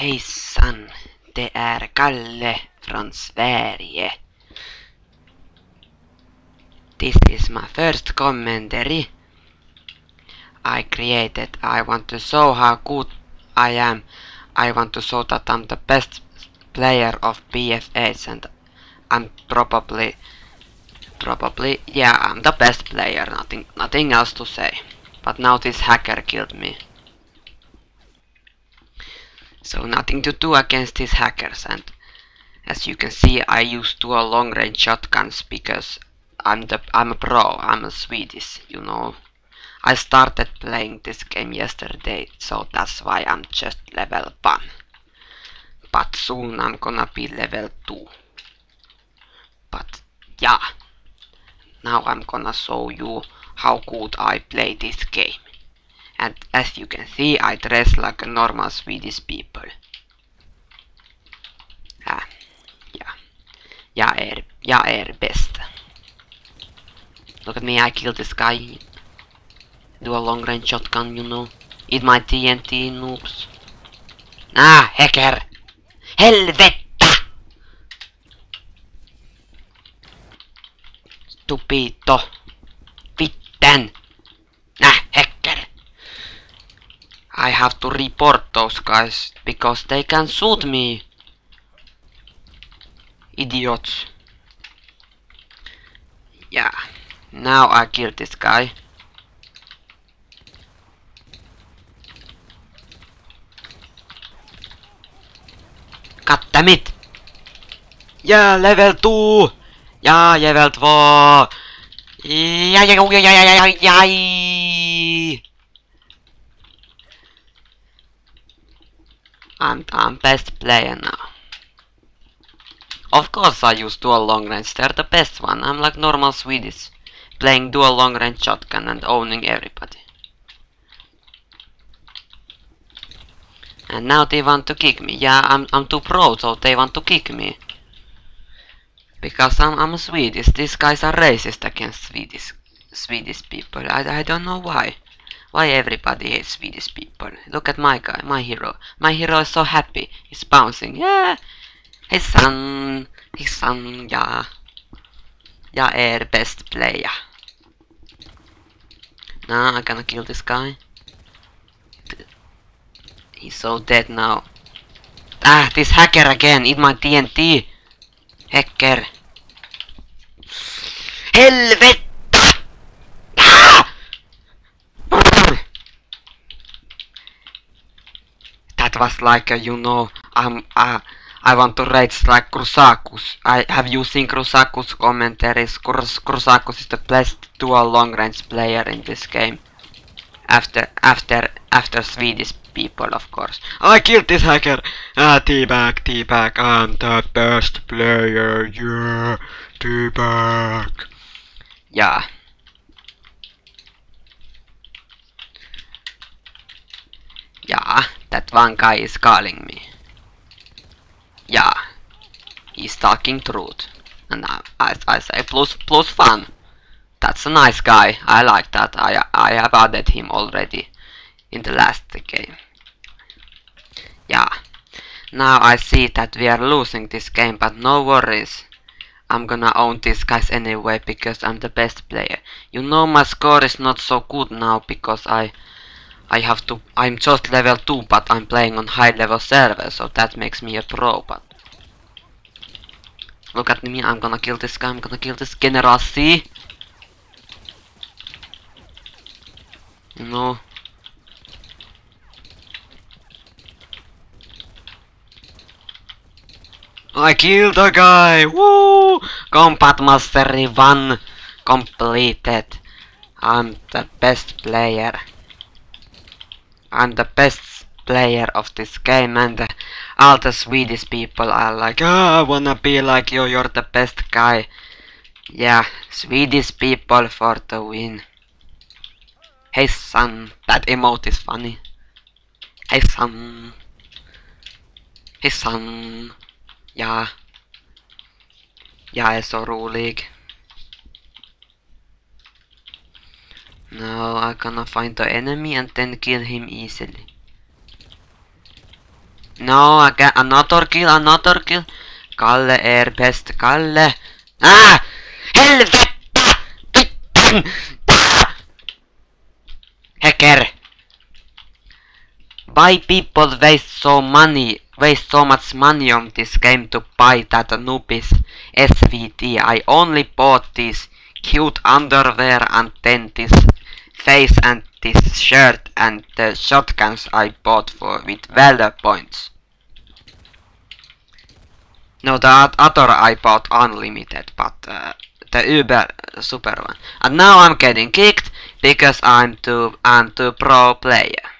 Hejsan, det är Kalle från Sverige. This is my first commentary. I want to show how good I am. I want to show that I'm the best player of BFH and I'm probably, yeah, I'm the best player, nothing else to say. But now this hacker killed me. So nothing to do against these hackers, and as you can see I use dual long range shotguns because I'm a pro, I'm a Swedish, you know. I started playing this game yesterday, so that's why I'm just level 1. But soon I'm gonna be level 2. But yeah, now I'm gonna show you how good I play this game. And as you can see, I dress like a normal Swedish people. Jag är bäst. Look at me, I killed this guy. Do a long range shotgun, you know. Eat my TNT, noobs. Ah, hacker! Helvetta! Stupito. Vitten! Hacker! I have to report those guys because they can shoot me. Idiots. Yeah. Now I killed this guy. God damn it! Yeah, level 2! Yeah, level 2! Yeah. I'm best player now. Of course I use dual long range, they're the best one. I'm like normal Swedish, playing dual long range shotgun and owning everybody. And now they want to kick me. Yeah, I'm too pro, so they want to kick me. Because I'm Swedish. These guys are racist against Swedish people. I don't know why. Why everybody hates Swedish people. Look at my guy, my hero. My hero is so happy. He's bouncing. Yeah. His son, yeah. Jag är best player. Now I'm gonna kill this guy. He's so dead now. Ah, this hacker again. Eat my TNT. Hacker. Helvetta! Ah! That was like a, you know, I want to rage like Krusakus. Have you seen Krusakus commentaries? Krusakus is the best dual long range player in this game. After Swedish people, of course. I killed this hacker! Teabag, I'm the best player, yeah! Teabag! Yeah. Yeah, that one guy is calling me. Yeah, he's talking truth. And I say plus fun. That's a nice guy, I like that. I have added him already in the last game. Yeah. Now I see that we are losing this game, but no worries. I'm gonna own these guys anyway because I'm the best player. You know my score is not so good now because I'm just level 2 but I'm playing on high level server, so that makes me a pro, but look at me, I'm gonna kill this guy, I'm gonna kill this General C. You know. I killed a guy! Woo! Combat Mastery 1 completed. I'm the best player. I'm the best player of this game, and all the Swedish people are like, oh, I wanna be like you, you're the best guy. Yeah, Swedish people for the win. Hey son, that emote is funny. Hey son. Hey son. Ja. Jag är så rolig. Now I'm gonna find the enemy and then kill him easily. No, I got another kill, another kill. Kalle är bäst, Kalle. Ah! Helvete! Hacker! Why people waste so much money on this game to buy that Anubis SVT? I only bought this cute underwear and then this face and this shirt and the shotguns I bought with valor points. No, the other I bought unlimited, but the Uber super one. And now I'm getting kicked because I'm too pro player.